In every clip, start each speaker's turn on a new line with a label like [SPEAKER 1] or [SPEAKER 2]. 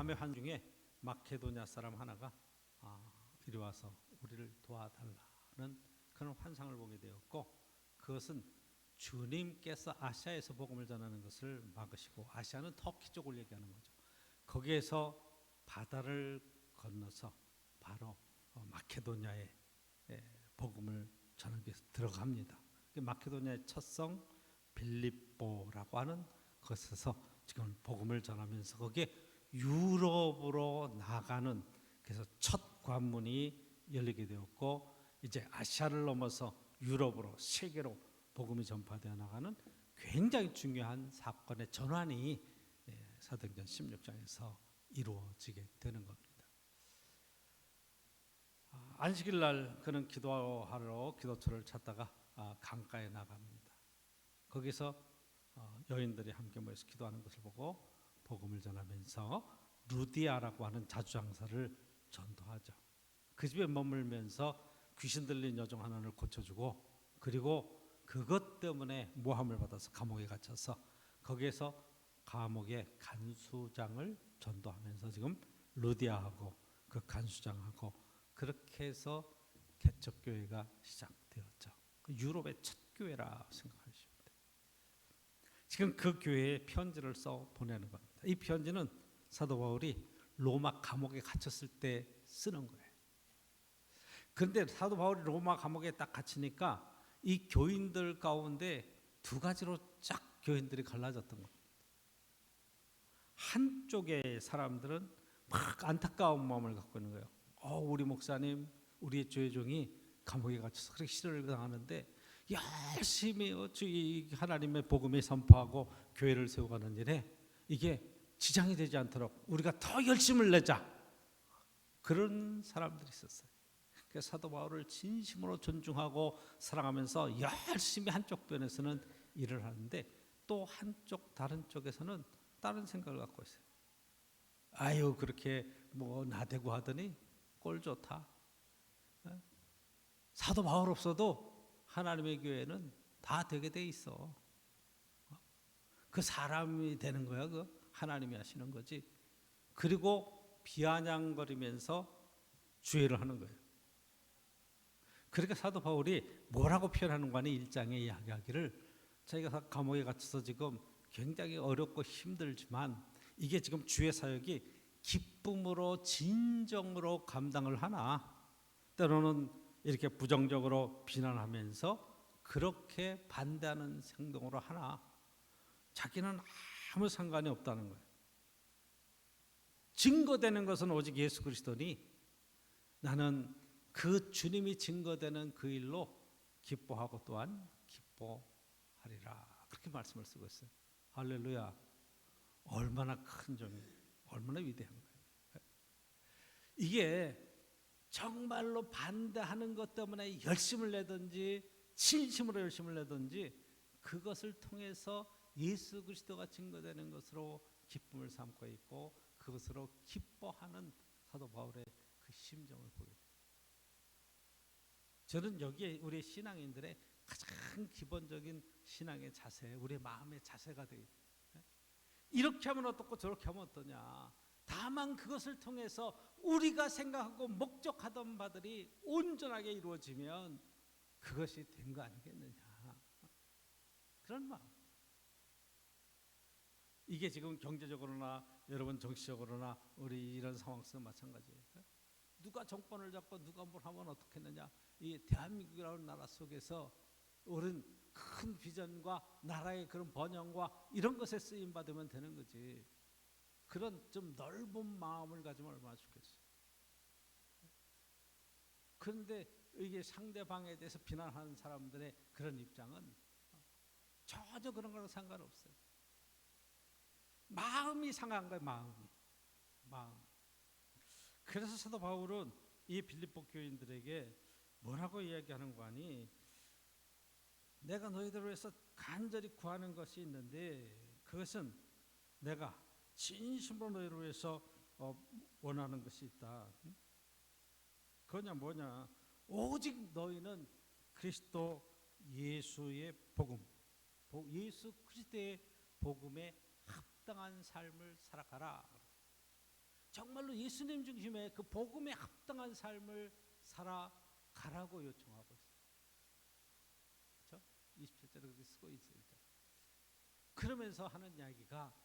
[SPEAKER 1] 밤의 환중에 마케도냐 사람 하나가 이리 와서 우리를 도와달라는 그런 환상을 보게 되었고, 그것은 주님께서 아시아에서 복음을 전하는 것을 막으시고, 아시아는 터키 쪽을 얘기하는 거죠. 거기에서 바다를 건너서 바로 마케도냐에 복음을 전하기 위해서 들어갑니다. 마케도냐의 첫 성 빌립보라고 하는 곳에서 지금 복음을 전하면서 거기에 유럽으로 나가는, 그래서 첫 관문이 열리게 되었고, 이제 아시아를 넘어서 유럽으로, 세계로 복음이 전파되어 나가는 굉장히 중요한 사건의 전환이 사도행전 16장에서 이루어지게 되는 겁니다. 안식일 날 그는 기도하러 기도처를 찾다가 강가에 나갑니다. 거기서 여인들이 함께 모여서 기도하는 것을 보고 복음을 전하면서 루디아라고 하는 자주장사를 전도하죠. 그 집에 머물면서 귀신 들린 여종 하나를 고쳐주고, 그리고 그것 때문에 모함을 받아서 감옥에 갇혀서 거기에서 감옥의 간수장을 전도하면서 지금 루디아하고 그 간수장하고 그렇게 해서 개척교회가 시작되었죠. 유럽의 첫 교회라 생각하시면 돼요. 지금 그 교회에 편지를 써 보내는 겁니다. 이 편지는 사도 바울이 로마 감옥에 갇혔을 때 쓰는 거예요. 그런데 사도 바울이 로마 감옥에 딱 갇히니까 이 교인들 가운데 두 가지로 쫙 교인들이 갈라졌던 겁니다. 한쪽의 사람들은 막 안타까운 마음을 갖고 있는 거예요. 우리 목사님, 우리의 조혜종이 감옥에 갇혀서 그렇게 시련을 당하는데 열심히 하나님의 복음을 선포하고 교회를 세워가는 일에 이게 지장이 되지 않도록 우리가 더 열심을 내자, 그런 사람들이 있었어요. 그래서 사도 바울을 진심으로 존중하고 사랑하면서 열심히 한쪽 편에서는 일을 하는데, 또 한쪽 다른 쪽에서는 다른 생각을 갖고 있어요. 아유, 그렇게 뭐 나대고 하더니 꼴 좋다. 사도 바울 없어도 하나님의 교회는 다 되게 돼 있어. 그 사람이 되는 거야. 그 하나님이 하시는 거지. 그리고 비아냥거리면서 주의를 하는 거예요. 그러니까 사도 바울이 뭐라고 표현하는 거 아니, 1장에 이야기하기를, 자기가 감옥에 갇혀서 지금 굉장히 어렵고 힘들지만 이게 지금 주의 사역이 기쁨으로 진정으로 감당을 하나, 때로는 이렇게 부정적으로 비난하면서 그렇게 반대하는 행동으로 하나, 자기는 아무 상관이 없다는 거예요. 증거되는 것은 오직 예수 그리스도니 나는 그 주님이 증거되는 그 일로 기뻐하고 또한 기뻐하리라, 그렇게 말씀을 쓰고 있어요. 할렐루야. 얼마나 큰 종이, 얼마나 위대한 거예요. 이게 정말로 반대하는 것 때문에 열심을 내든지 진심으로 열심을 내든지 그것을 통해서 예수 그리스도가 증거되는 것으로 기쁨을 삼고 있고 그것으로 기뻐하는 사도 바울의 그 심정을 보게 돼요. 저는 여기에 우리 신앙인들의 가장 기본적인 신앙의 자세, 우리의 마음의 자세가 되어요. 이렇게 하면 어떻고 저렇게 하면 어떠냐. 다만 그것을 통해서 우리가 생각하고 목적하던 바들이 온전하게 이루어지면 그것이 된 거 아니겠느냐, 그런 마음. 이게 지금 경제적으로나 여러분 정치적으로나 우리 이런 상황 속에서 마찬가지예요. 누가 정권을 잡고 누가 뭘 하면 어떻겠느냐. 이 대한민국이라는 나라 속에서 우리는 큰 비전과 나라의 그런 번영과 이런 것에 쓰임 받으면 되는 거지. 그런 좀 넓은 마음을 가지면 얼마나 좋겠어요. 그런데 이게 상대방에 대해서 비난하는 사람들의 그런 입장은 전혀 그런 거랑 상관없어요. 마음이 상한 거예요. 마음. 그래서 사도 바울은 이 빌립보 교인들에게 뭐라고 이야기하는 거 아니? 내가 너희들을 위해서 간절히 구하는 것이 있는데 그것은 내가 진심으로 너희를 위해서 원하는 것이 있다. 그거냐 뭐냐? 오직 너희는 그리스도 예수의 복음, 예수 그리스도의 복음에 합당한 삶을 살아가라. 정말로 예수님 중심의 그 복음에 합당한 삶을 살아가라고 요청하고 있어요. 그렇죠? 27절에 그렇게 쓰고 있어요. 그러면서 하는 이야기가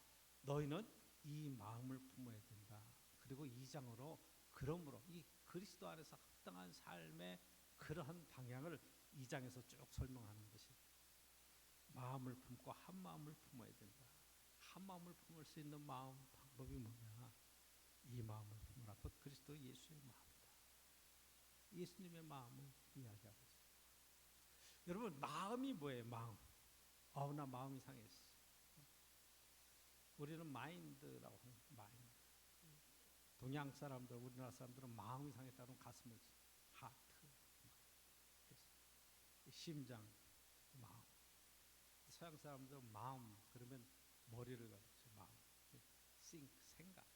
[SPEAKER 1] 너희는 이 마음을 품어야 된다. 그리고 2장으로 그러므로 이 그리스도 안에서 합당한 삶의 그러한 방향을 2장에서 쭉 설명하는 것이 마음을 품고 한 마음을 품어야 된다. 한 마음을 품을 수 있는 마음 방법이 뭐냐? 이 마음을 품으라. 곧 그리스도 예수의 마음이다. 예수님의 마음을 이야기하고 있어요. 여러분 마음이 뭐예요? 마음. 나 마음이 상했어. 우리는 마인드라고 하는 마인드. 동양 사람들, 우리나라 사람들은 마음이 상했다면 가슴을 하트, 심장, 마음. 서양 사람들은 마음 그러면 머리를 가리죠. 마음, 생각.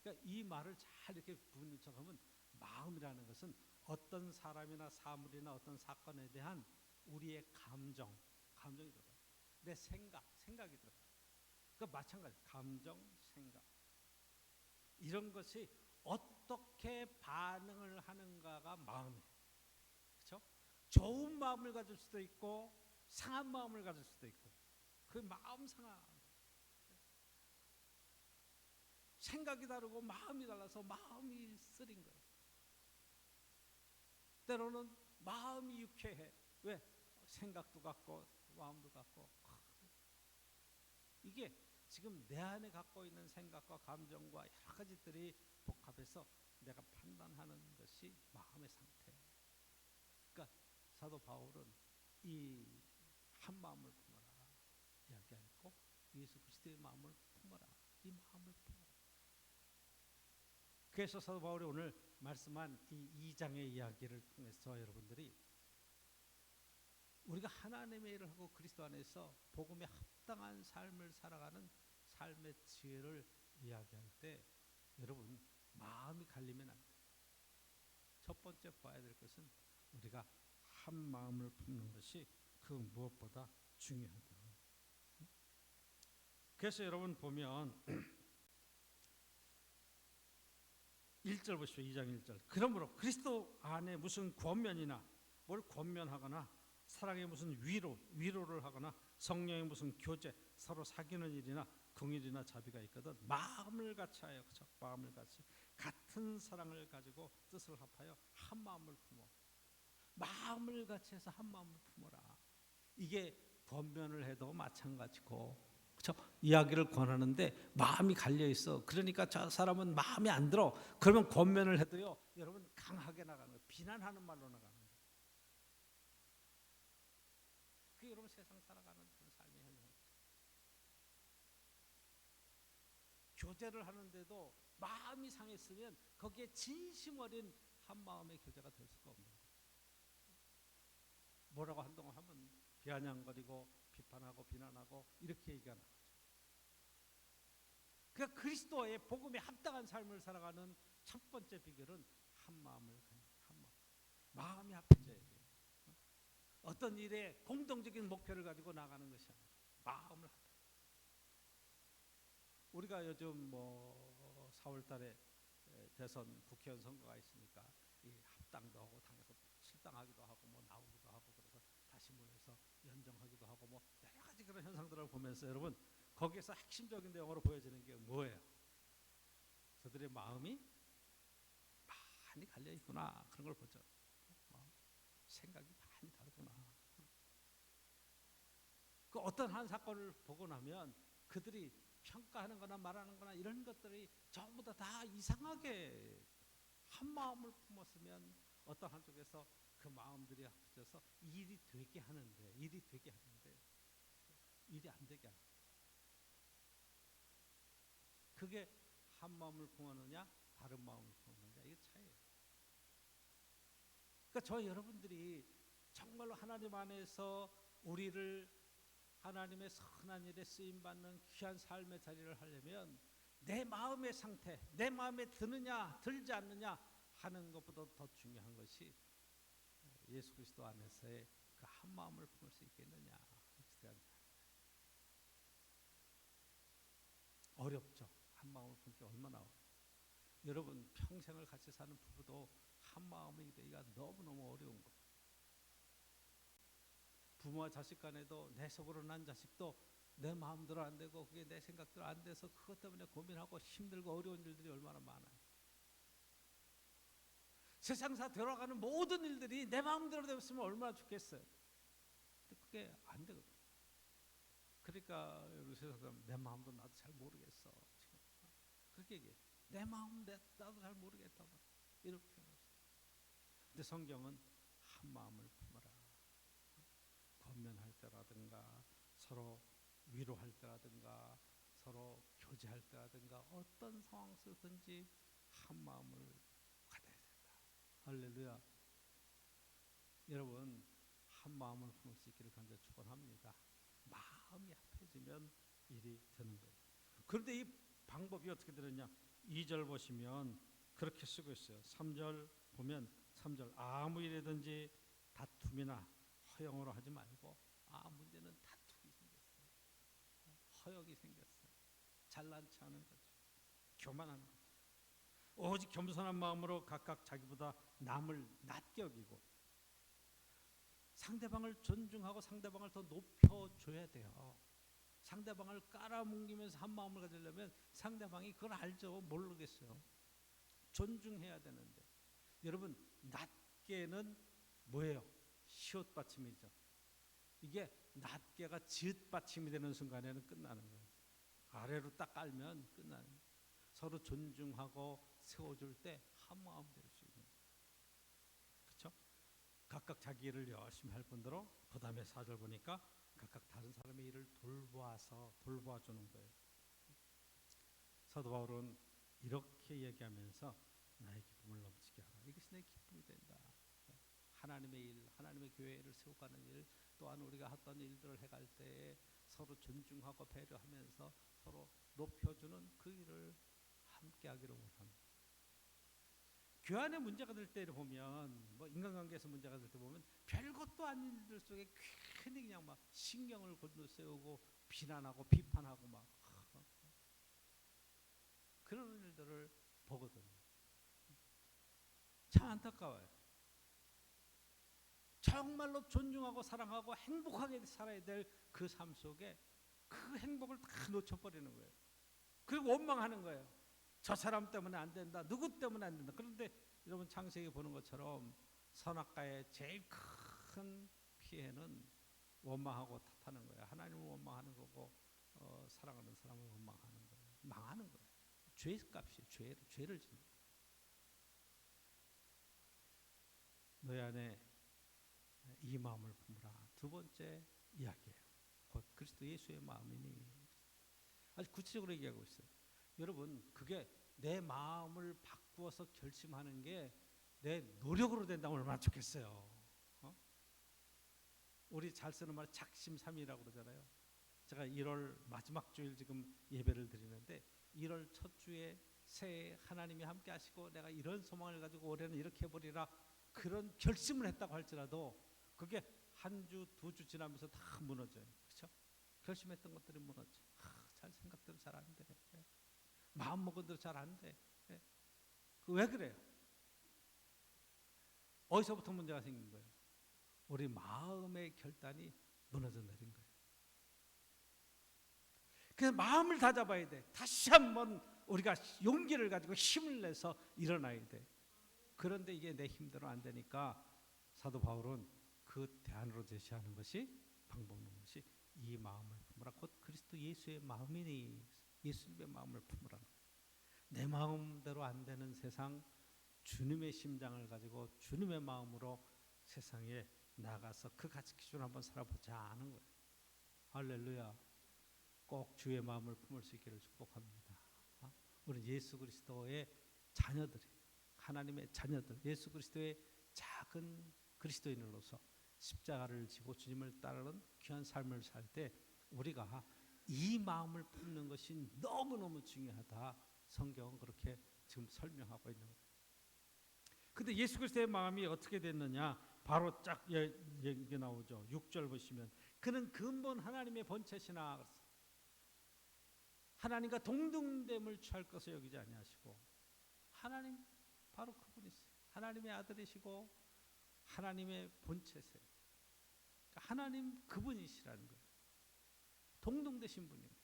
[SPEAKER 1] 그러니까 이 말을 잘 이렇게 분석하면 마음이라는 것은 어떤 사람이나 사물이나 어떤 사건에 대한 우리의 감정이 들어가요. 내 생각이 들어가요. 그러니까 마찬가지, 감정, 생각. 이런 것이 어떻게 반응을 하는가가 마음이에요. 그렇죠? 좋은 마음을 가질 수도 있고 상한 마음을 가질 수도 있고 그 마음 상한 생각이 다르고 마음이 달라서 마음이 쓰린 거예요. 때로는 마음이 유쾌해. 왜? 생각도 같고 마음도 같고. 이게 지금 내 안에 갖고 있는 생각과 감정과 여러 가지들이 복합해서 내가 판단하는 것이 마음의 상태. 그러니까 사도 바울은 이 한 마음을 품어라 이야기하고 예수 그리스도의 마음을 품어라. 이 마음을 품어라. 그래서 사도 바울이 오늘 말씀한 이 2장의 이야기를 통해서 여러분들이 우리가 하나님의 일을 하고 그리스도 안에서 복음에 합당한 삶을 살아가는 삶의 지혜를 이야기할 때 여러분 마음이 갈리면 안 돼요. 첫 번째 봐야 될 것은 우리가 한 마음을 품는 것이 그 무엇보다 중요하다. 그래서 여러분 보면 1절 보십시오. 2장 1절. 그러므로 그리스도 안에 무슨 권면이나 뭘 권면하거나 사랑의 무슨 위로를 하거나 성령의 무슨 교제, 서로 사귀는 일이나 긍휼이나 자비가 있거든 마음을 같이 하여, 그렇죠? 마음을 같이 같은 사랑을 가지고 뜻을 합하여 한 마음을 품어. 마음을 같이 해서 한 마음을 품어라. 이게 권면을 해도 마찬가지고, 그렇죠? 이야기를 권하는데 마음이 갈려 있어. 그러니까 저 사람은 마음에 안 들어. 그러면 권면을 해도요, 여러분 강하게 나가는 거예요. 비난하는 말로 나가는 거예요. 그 여러분 세상 살아가는 그런 삶의 현상이죠. 교제를 하는데도 마음이 상했으면 거기에 진심 어린 한 마음의 교제가 될 수가 없는 거죠. 뭐라고 한동안 하면 비아냥거리고 비판하고 비난하고 이렇게 얘기가 나오죠. 그러니까 그리스도의 복음에 합당한 삶을 살아가는 첫 번째 비결은 한 마음을 가는 한 마음이 합해져야 돼요. 어떤 일에 공동적인 목표를 가지고 나가는 것이 아니라 마음을 합해. 우리가 요즘 뭐 4월달에 대선 국회의원 선거가 있으니까 이 합당도 하고 당에서 실당하기도 하고 뭐 나오기도 하고 그래서 다시 모여서 연정하기도 하고 뭐 여러 가지 그런 현상들을 보면서 여러분 거기에서 핵심적인 내용으로 보여지는 게 뭐예요? 저들의 마음이 많이 갈려 있구나 그런 걸 보죠. 생각이 많이 다르구나. 그 어떤 한 사건을 보고 나면 그들이 평가하는 거나 말하는 거나 이런 것들이 전부 다 이상하게 한 마음을 품었으면 어떤 한쪽에서 그 마음들이 합쳐져서 일이 되게 하는데 일이 안 되게 하는 거예요. 그게 한 마음을 품었느냐 다른 마음을 품었느냐 이게 차이예요. 그러니까 저 여러분들이 정말로 하나님 안에서 우리를 하나님의 선한 일에 쓰임받는 귀한 삶의 자리를 하려면 내 마음의 상태, 내 마음에 드느냐 들지 않느냐 하는 것보다 더 중요한 것이 예수 그리스도 안에서의 그 한 마음을 품을 수 있겠느냐. 어렵죠. 한 마음을 품기 얼마나 어려워요. 여러분 평생을 같이 사는 부부도 한 마음이 되기가 너무너무 어려운 거예요. 부모와 자식 간에도 내 속으로 난 자식도 내 마음대로 안 되고 그게 내 생각대로 안 돼서 그것 때문에 고민하고 힘들고 어려운 일들이 얼마나 많아요. 세상사 돌아가는 모든 일들이 내 마음대로 됐으면 얼마나 좋겠어요. 근데 그게 안 되거든요. 그러니까 여러분 세상 사람 내 마음도 나도 잘 모르겠어. 지금 그렇게 얘기해. 내 마음 나도 잘 모르겠다. 이렇게 표현합니다. 근데 성경은 한 마음을 품어라. 권면할 때라든가 서로 위로할 때라든가 서로 교제할 때라든가 어떤 상황 속든지 한 마음을 가져야 된다. 할렐루야. 여러분 한 마음을 품을 수 있기를 간절히 축원합니다. 마음이 합해지면 일이 되는 거예요. 그런데 이 방법이 어떻게 되느냐? 2절 보시면 그렇게 쓰고 있어요. 3절 보면 3절 아무 일이든지 다툼이나 허영으로 하지 말고 문제는 다투기 생겼어요. 허영이 생겼어요. 잘난 체하는 거죠. 교만하는 거죠. 오직 겸손한 마음으로 각각 자기보다 남을 낮게 여기고 상대방을 존중하고 상대방을 더 높여줘야 돼요. 상대방을 깔아뭉기면서 한 마음을 가지려면 상대방이 그걸 알죠. 모르겠어요. 존중해야 되는데 여러분 낮게는 뭐예요? 시옷 받침이죠. 이게 낮게가 지읒 받침이 되는 순간에는 끝나는 거예요. 아래로 딱 깔면 끝나는 거예요. 서로 존중하고 세워줄 때 한 마음 될 수 있는 거예요. 그렇죠? 각각 자기 일을 열심히 할 뿐더러 그 다음에 4절 보니까 각각 다른 사람의 일을 돌봐주는 거예요. 사도 바울은 이렇게 얘기하면서 나의 기쁨을 넘치게 하라. 이것이 내 기쁨이 된다. 하나님의 일, 하나님의 교회를 세워가는 일, 또한 우리가 했던 일들을 해갈 때에 서로 존중하고 배려하면서 서로 높여주는 그 일을 함께 하기를 원합니다. 교회 안에 문제가 될 때 보면 뭐 인간관계에서 문제가 될 때 보면 별것도 아닌 일들 속에 괜히 그냥 막 신경을 곤두세우고 비난하고 비판하고 막 그런 일들을 보거든요. 참 안타까워요. 정말로 존중하고 사랑하고 행복하게 살아야 될 그 삶 속에 그 행복을 다 놓쳐버리는 거예요. 그리고 원망하는 거예요. 저 사람 때문에 안 된다. 누구 때문에 안 된다. 그런데 여러분 창세기 보는 것처럼 선악과의 제일 큰 피해는 원망하고 탓하는 거예요. 하나님을 원망하는 거고 사랑하는 사람을 원망하는 거예요. 망하는 거예요. 죄값이 죄를 짓는 거예요. 너희 안에 이 마음을 품으라. 두 번째 이야기예요. 곧 그리스도 예수의 마음이니. 아주 구체적으로 얘기하고 있어요. 여러분 그게 내 마음을 바꾸어서 결심하는 게 내 노력으로 된다면 얼마나 좋겠어요. 우리 잘 쓰는 말 작심삼일이라고 그러잖아요. 제가 1월 마지막 주일 지금 예배를 드리는데 1월 첫 주에 새해 하나님이 함께 하시고 내가 이런 소망을 가지고 올해는 이렇게 해버리라 그런 결심을 했다고 할지라도 그게 한 주, 두 주 지나면서 다 무너져요. 그렇죠? 결심했던 것들이 무너져. 잘 생각대로 잘 안 돼. 마음 먹은 대로 잘 안 돼. 왜 그래요? 어디서부터 문제가 생긴 거예요? 우리 마음의 결단이 무너져 내린 거예요. 그래서 마음을 다잡아야 돼. 다시 한번 우리가 용기를 가지고 힘을 내서 일어나야 돼. 그런데 이게 내 힘대로 안 되니까 사도 바울은 그 대안으로 제시하는 것이 방법 없는 것이 이 마음을 품으라. 곧 그리스도 예수의 마음이니 예수님의 마음을 품으라. 내 마음대로 안 되는 세상 주님의 심장을 가지고 주님의 마음으로 세상에 나가서 그 가치 기준을 한번 살아보자 하는 거예요. 할렐루야. 꼭 주의 마음을 품을 수 있기를 축복합니다. 우리 예수 그리스도의 자녀들이 하나님의 자녀들 예수 그리스도의 작은 그리스도인으로서 십자가를 지고 주님을 따르는 귀한 삶을 살 때 우리가 이 마음을 품는 것이 너무너무 중요하다. 성경은 그렇게 지금 설명하고 있는 거예요. 근데 예수 그리스도의 마음이 어떻게 됐느냐? 바로 쫙 얘기 나오죠. 6절 보시면 그는 근본 하나님의 본체시나 하나님과 동등됨을 취할 것을 여기지 아니하시고 하나님 바로 그분이세요. 하나님의 아들이시고 하나님의 본체세요. 하나님 그분이시라는 거예요. 동등되신 분입니다.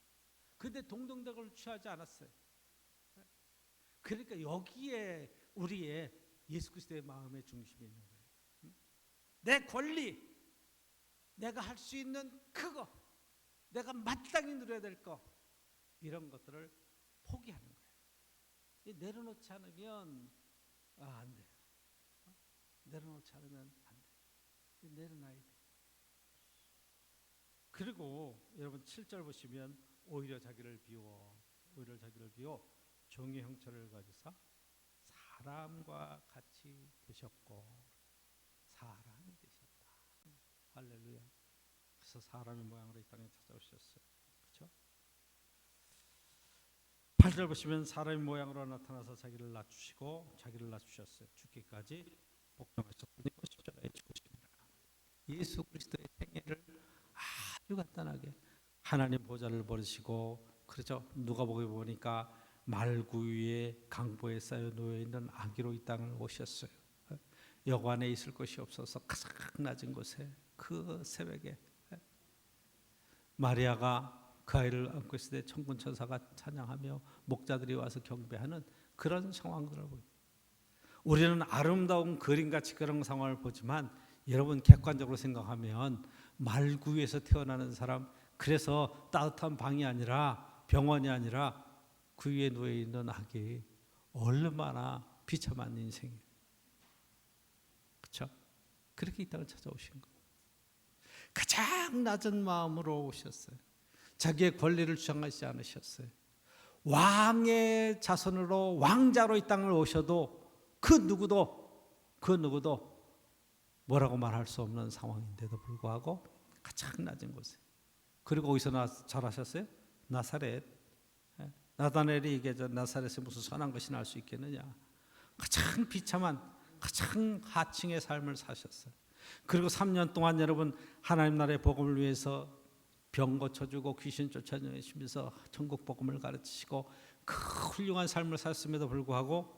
[SPEAKER 1] 근데 동등됨을 취하지 않았어요. 그러니까 여기에 우리의 예수 그리스도의 마음의 중심이 있는 거예요. 내 권리, 내가 할 수 있는 그거, 내가 마땅히 누려야 될 거, 이런 것들을 포기하는 거예요. 내려놓지 않으면 안 돼요. 내려놓지 않으면 안 돼요. 내려놔야 돼요. 그리고 여러분 7절 보시면 오히려 자기를 비워 종의 형체를 가지사 사람과 같이 되셨고 사람이 되셨다. 할렐루야. 그래서 사람의 모양으로 이 땅에 찾아오셨어요. 그렇죠? 8절 보시면 사람의 모양으로 나타나서 자기를 낮추시고 자기를 낮추셨어요. 죽기까지 복종하셨더니 10절에 죽으십니다. 예수 그리스도의 생애를 아주 간단하게 하나님 보좌를 버리시고, 그렇죠? 누가복음에 보니까 말구 위에 강보에 쌓여 놓여 있는 아기로 이 땅을 오셨어요. 여관에 있을 곳이 없어서 가장 낮은 곳에 그 새벽에 마리아가 그 아이를 안고 있을 때 천군 천사가 찬양하며 목자들이 와서 경배하는 그런 상황들을 보여요. 우리는 아름다운 그림같이 그런 상황을 보지만 여러분 객관적으로 생각하면 말구 위에서 태어나는 사람, 그래서 따뜻한 방이 아니라 병원이 아니라 그 위에 누워있는 아기, 얼마나 비참한 인생이에요. 그렇죠? 그렇게 이 땅을 찾아오신 거예요. 가장 낮은 마음으로 오셨어요. 자기의 권리를 주장하지 않으셨어요. 왕의 자손으로 왕자로 이 땅을 오셔도 그 누구도 뭐라고 말할 수 없는 상황인데도 불구하고 가장 낮은 곳에. 그리고 어디서 자라셨어요? 나사렛. 나다나엘이 얘기하죠. 나사렛에 무슨 선한 것이 날 수 있겠느냐. 가장 비참한 가장 하층의 삶을 사셨어요. 그리고 3년 동안 여러분 하나님 나라의 복음을 위해서 병 고쳐주고 귀신 쫓아내시면서 천국 복음을 가르치시고 그 훌륭한 삶을 살았음에도 불구하고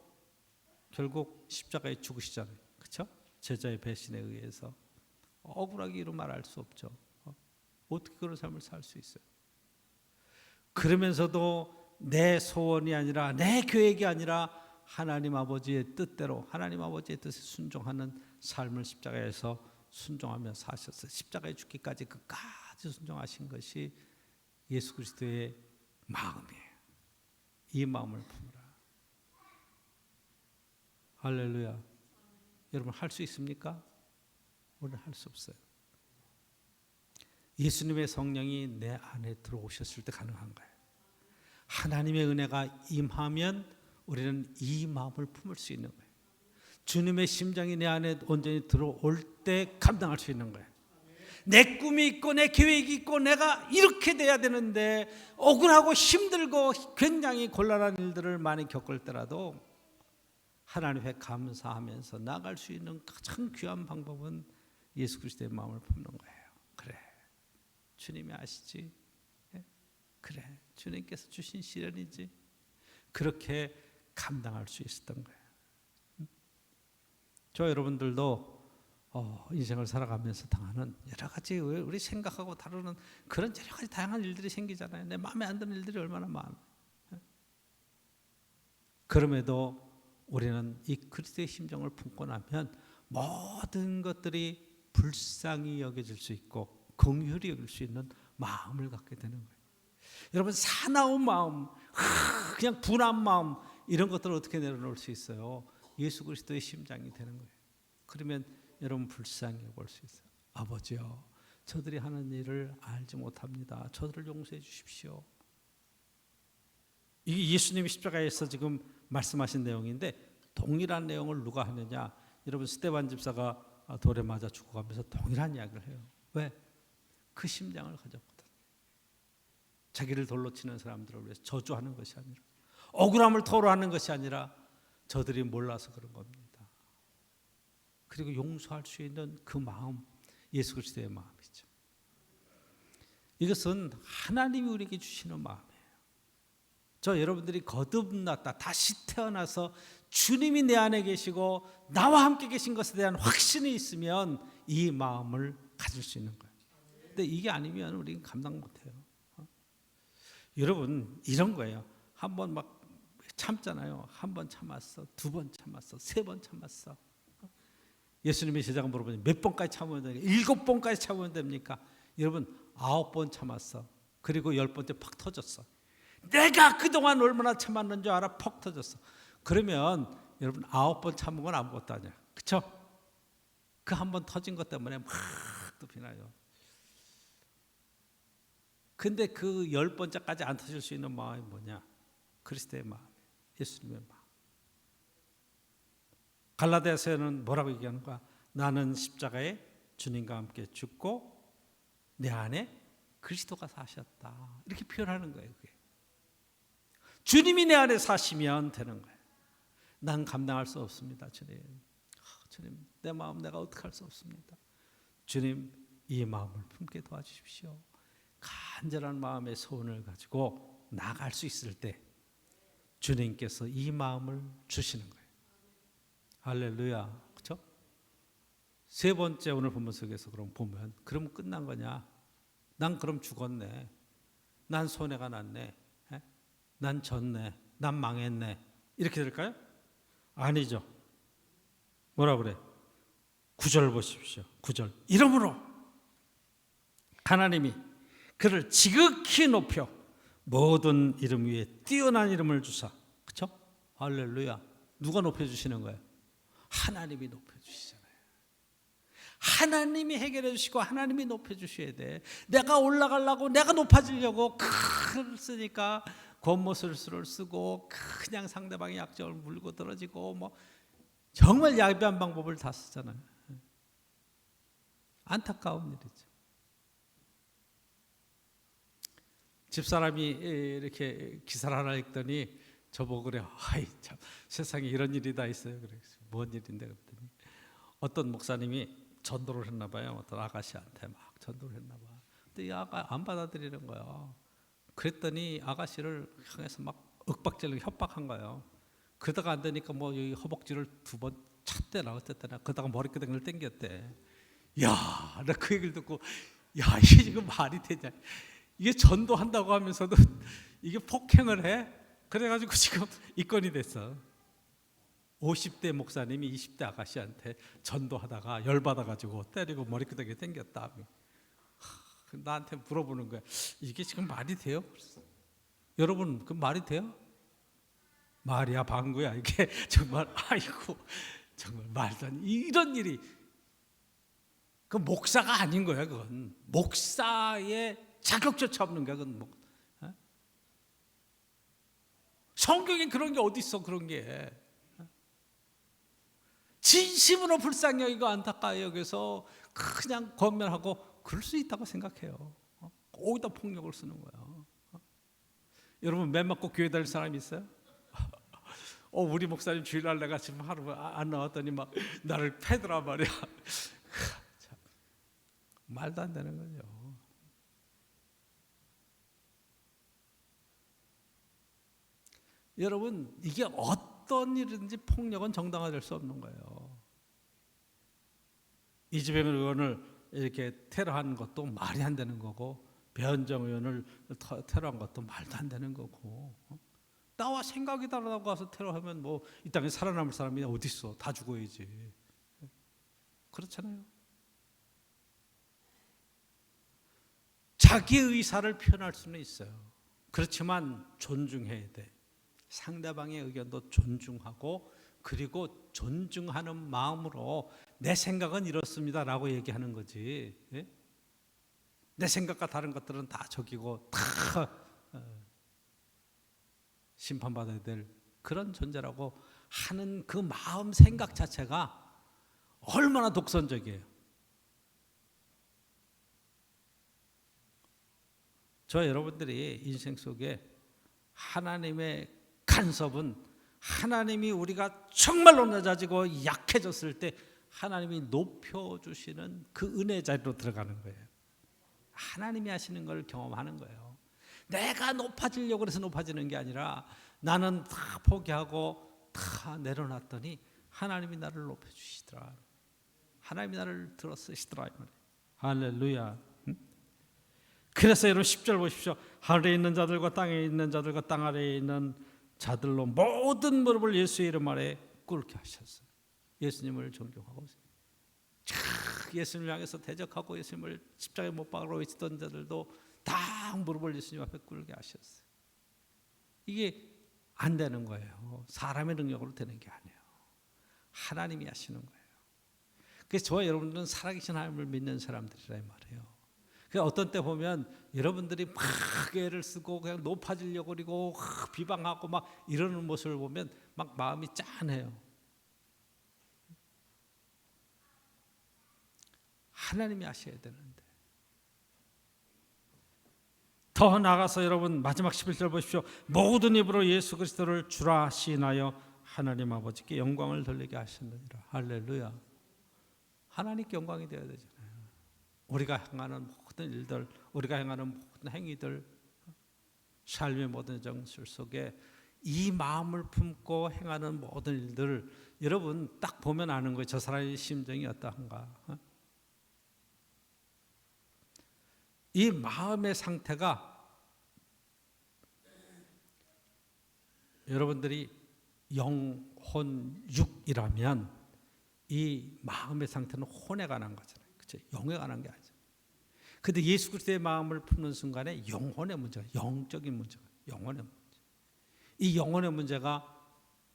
[SPEAKER 1] 결국 십자가에 죽으시잖아요. 그렇죠? 제자의 배신에 의해서. 억울하기로 말할 수 없죠. 어떻게 그런 삶을 살 수 있어요? 그러면서도 내 소원이 아니라 내 계획이 아니라 하나님 아버지의 뜻대로 하나님 아버지의 뜻에 순종하는 삶을 십자가에서 순종하며 사셨어요. 십자가에 죽기까지 끝까지 순종하신 것이 예수 그리스도의 마음이에요. 이 마음을 품으라. 할렐루야. 여러분 할 수 있습니까? 우리는 할 수 없어요. 예수님의 성령이 내 안에 들어오셨을 때 가능한 거예요. 하나님의 은혜가 임하면 우리는 이 마음을 품을 수 있는 거예요. 주님의 심장이 내 안에 온전히 들어올 때 감당할 수 있는 거예요. 내 꿈이 있고 내 계획이 있고 내가 이렇게 돼야 되는데 억울하고 힘들고 굉장히 곤란한 일들을 많이 겪을 때라도 하나님께 감사하면서 나갈 수 있는 가장 귀한 방법은 예수 그리스도의 마음을 품는 거예요. 그래, 주님이 아시지? 그래, 주님께서 주신 시련이지? 그렇게 감당할 수 있었던 거예요. 저 여러분들도 인생을 살아가면서 당하는 여러 가지 우리 생각하고 다루는 그런 여러 가지 다양한 일들이 생기잖아요. 내 마음에 안 드는 일들이 얼마나 많아요. 그럼에도 우리는 이 그리스도의 심정을 품고 나면 모든 것들이 불쌍히 여겨질 수 있고 긍휼히 여길 수 있는 마음을 갖게 되는 거예요. 여러분 사나운 마음, 그냥 분한 마음 이런 것들을 어떻게 내려놓을 수 있어요? 예수 그리스도의 심장이 되는 거예요. 그러면 여러분 불쌍히 볼 수 있어요. 아버지요, 저들이 하는 일을 알지 못합니다. 저들을 용서해 주십시오. 이게 예수님이 십자가에서 지금 말씀하신 내용인데 동일한 내용을 누가 하느냐? 여러분 스데반 집사가 돌에 맞아 죽어가면서 동일한 이야기를 해요. 왜? 그 심장을 가졌거든. 자기를 돌로 치는 사람들을 위해서 저주하는 것이 아니라 억울함을 토로하는 것이 아니라 저들이 몰라서 그런 겁니다. 그리고 용서할 수 있는 그 마음, 예수 그리스도의 마음이죠. 이것은 하나님이 우리에게 주시는 마음이에요. 저 여러분들이 거듭났다, 다시 태어나서 주님이 내 안에 계시고 나와 함께 계신 것에 대한 확신이 있으면 이 마음을 가질 수 있는 거예요. 근데 이게 아니면 우리는 감당 못해요. 여러분 이런 거예요. 한번 막 참잖아요. 한 번 참았어, 두 번 참았어, 세 번 참았어. 예수님의 제자가 물어보니 몇 번까지 참으면 됩니까? 7번까지 참으면 됩니까? 여러분 9번 참았어. 그리고 10번째 팍 터졌어. 내가 그동안 얼마나 참았는 줄 알아? 퍽 터졌어. 그러면 여러분 9번 참은 건 아무것도 아니야. 그렇죠? 그 한 번 터진 것 때문에 막 또 비나요. 근데 그 10번째까지 안 터질 수 있는 마음이 뭐냐? 그리스도의 마음, 예수님의 마음. 갈라디아서에는 뭐라고 얘기하는 거야? 나는 십자가에 주님과 함께 죽고 내 안에 그리스도가 사셨다. 이렇게 표현하는 거예요. 그게. 주님이 내 안에 사시면 되는 거예요. 난 감당할 수 없습니다. 주님, 주님 내 마음 내가 어떻게 할 수 없습니다. 주님 이 마음을 품게 도와주십시오. 간절한 마음의 소원을 가지고 나아갈 수 있을 때 주님께서 이 마음을 주시는 거예요. 할렐루야. 그렇죠? 세 번째 오늘 본문 속에서 그럼 보면 그럼 끝난 거냐? 난 그럼 죽었네. 난 손해가 났네. 난 졌네. 난 망했네. 이렇게 될까요? 아니죠. 뭐라 그래? 9절 보십시오. 9절. 이러므로 하나님이 그를 지극히 높여 모든 이름 위에 뛰어난 이름을 주사. 그렇죠? 할렐루야. 누가 높여주시는 거예요? 하나님이 높여주시잖아요. 하나님이 해결해 주시고 하나님이 높여주셔야 돼. 내가 올라가려고 내가 높아지려고 글을 쓰니까 권모술수를 쓰고 그냥 상대방의 약점을 물고 떨어지고 뭐 정말 야비한 방법을 다 쓰잖아요. 안타까운 일이죠. 집사람이 이렇게 기사를 하나 읽더니 저보고 그래. 아이 참 세상에 이런 일이 다 있어요. 그래. 뭔 일인데 그랬더니 어떤 목사님이 전도를 했나 봐요. 어떤 아가씨한테 막 전도를 했나 봐. 근데 이 아가 안 받아들이는 거야. 그랬더니 아가씨를 향해서 막 윽박질르고 협박한 거예요. 그러다가 안 되니까 뭐 여기 허벅지를 2번 찼대나 어쨌대나 그러다가 머리끄댕이를 당겼대. 야, 나 그 얘기를 듣고 야 이게 지금 말이 되냐. 이게 전도한다고 하면서도 이게 폭행을 해? 그래가지고 지금 입건이 됐어. 50대 목사님이 20대 아가씨한테 전도하다가 열받아가지고 때리고 머리끄댕이 당겼다. 나한테 물어보는 거야. 이게 지금 말이 돼요? 여러분 그 말이 돼요? 말이야 방구야 이게 정말 아이고 정말 말도 안 이런 일이 그 목사가 아닌 거야. 그건 목사의 자격조차 없는 거야. 그건 성경에 그런 게 어디 있어? 그런 게 진심으로 불쌍히 여기고 안타까워 여기서 그냥 권면하고 그럴 수 있다고 생각해요. 거기다 폭력을 쓰는 거야. 여러분 매 맞고 교회 다닐 사람이 있어요? 우리 목사님 주일날 내가 지금 하루 안 나왔더니 막 나를 패더라 말이야. 참, 말도 안 되는 거죠. 여러분 이게 어떤 일이든지 폭력은 정당화될 수 없는 거예요. 이재명 의원을 이렇게 테러한 것도 말이 안 되는 거고 배현정 의원을 테러한 것도 말도 안 되는 거고 나와 생각이 다르다고 가서 테러하면 뭐 이 땅에 살아남을 사람이 어디 있어? 다 죽어야지. 그렇잖아요. 자기 의사를 표현할 수는 있어요. 그렇지만 존중해야 돼. 상대방의 의견도 존중하고 그리고 존중하는 마음으로 내 생각은 이렇습니다라고 얘기하는 거지. 예? 내 생각과 다른 것들은 다 저기고 다 심판받아야 될 그런 존재라고 하는 그 마음 생각 자체가 얼마나 독선적이에요. 저 여러분들이 인생 속에 하나님의 간섭은 하나님이 우리가 정말로 낮아지고 약해졌을 때 하나님이 높여주시는 그 은혜 자리로 들어가는 거예요. 하나님이 하시는 걸 경험하는 거예요. 내가 높아지려고 해서 높아지는 게 아니라 나는 다 포기하고 다 다 내려놨더니 하나님이 나를 높여주시더라. 하나님이 나를 들어쓰시더라 이 말이에요. 할렐루야. 그래서 여러분 10절 보십시오. 하늘에 있는 자들과 땅에 있는 자들과 땅 아래에 있는 자들로 모든 무릎을 예수의 이름 아래 꿇게 하셨어요. 예수님을 존경하고 예수님을 향해서 대적하고 예수님을 십자가에 못 박으러 외치던 자들도 다 무릎을 예수님 앞에 꿇게 하셨어요. 이게 안 되는 거예요. 사람의 능력으로 되는 게 아니에요. 하나님이 하시는 거예요. 그래서 저와 여러분들은 살아계신 하나님을 믿는 사람들이라 이 말이에요. 그래서 어떤 때 보면 여러분들이 막 애를 쓰고 그냥 높아지려고 그러고 비방하고 막 이러는 모습을 보면 막 마음이 짠해요. 하나님이 하셔야 되는데. 더 나아가서 여러분 마지막 11절 보십시오. 모든 입으로 예수 그리스도를 주라 시인하여 하나님 아버지께 영광을 돌리게 하셨느니라. 할렐루야. 하나님께 영광이 되어야 되잖아요. 우리가 행하는 모든 일들, 우리가 행하는 모든 행위들, 삶의 모든 정술 속에 이 마음을 품고 행하는 모든 일들을 여러분 딱 보면 아는 거예요. 저 사람의 심정이 어떠한가. 이 마음의 상태가 여러분들이 영혼 육이라면 이 마음의 상태는 혼에 관한 거잖아요. 그렇죠? 영에 관한 게 아니죠. 근데 예수 그리스도의 마음을 품는 순간에 영혼의 문제가, 영적인 문제가, 영혼의 문제. 이 영혼의 문제가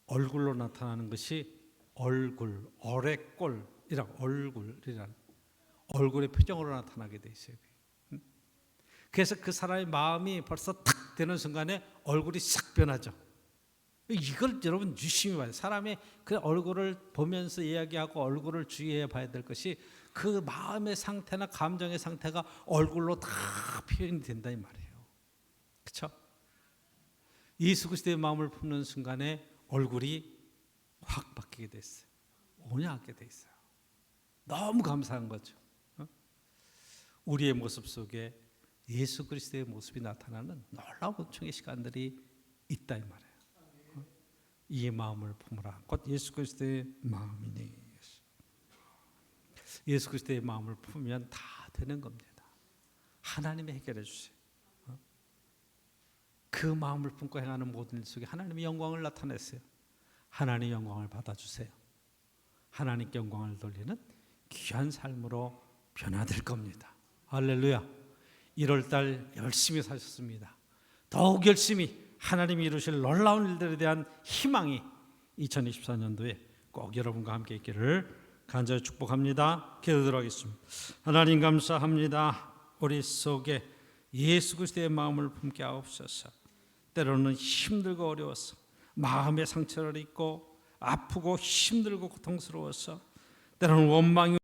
[SPEAKER 1] 얼굴로 나타나는 것이 얼굴, 어레꼴이라고 얼굴이라는 얼굴의 표정으로 나타나게 돼 있어요. 그래서 그 사람의 마음이 벌써 탁 되는 순간에 얼굴이 싹 변하죠. 이걸 여러분 유심히 봐야 돼요. 사람의 그 얼굴을 보면서 이야기하고 얼굴을 주의해 봐야 될 것이 그 마음의 상태나 감정의 상태가 얼굴로 다 표현이 된다 이 말이에요. 그렇죠? 예수 그리스도의 마음을 품는 순간에 얼굴이 확 바뀌게 됐어요. 온유하게 돼 있어요. 너무 감사한 거죠. 우리의 모습 속에 예수 그리스도의 모습이 나타나는 놀라운 은총의 시간들이 있다 이 말이에요. 이 마음을 품으라. 곧 예수 그리스도의 마음이니. 예수 그리스도의 마음을 품으면 다 되는 겁니다. 하나님이 해결해 주세요. 그 마음을 품고 행하는 모든 일 속에 하나님의 영광을 나타내세요. 하나님의 영광을 받아주세요. 하나님께 영광을 돌리는 귀한 삶으로 변화될 겁니다. 할렐루야. 1월달 열심히 사셨습니다. 더욱 열심히 하나님이 이루실 놀라운 일들에 대한 희망이 2024년도에 꼭 여러분과 함께 있기를 간절히 축복합니다. 기도드리도록 하겠습니다. 하나님 감사합니다. 우리 속에 예수 그리스도의 마음을 품게 하옵소서. 때로는 힘들고 어려워서 마음의 상처를 입고 아프고 힘들고 고통스러워서 때로는 원망이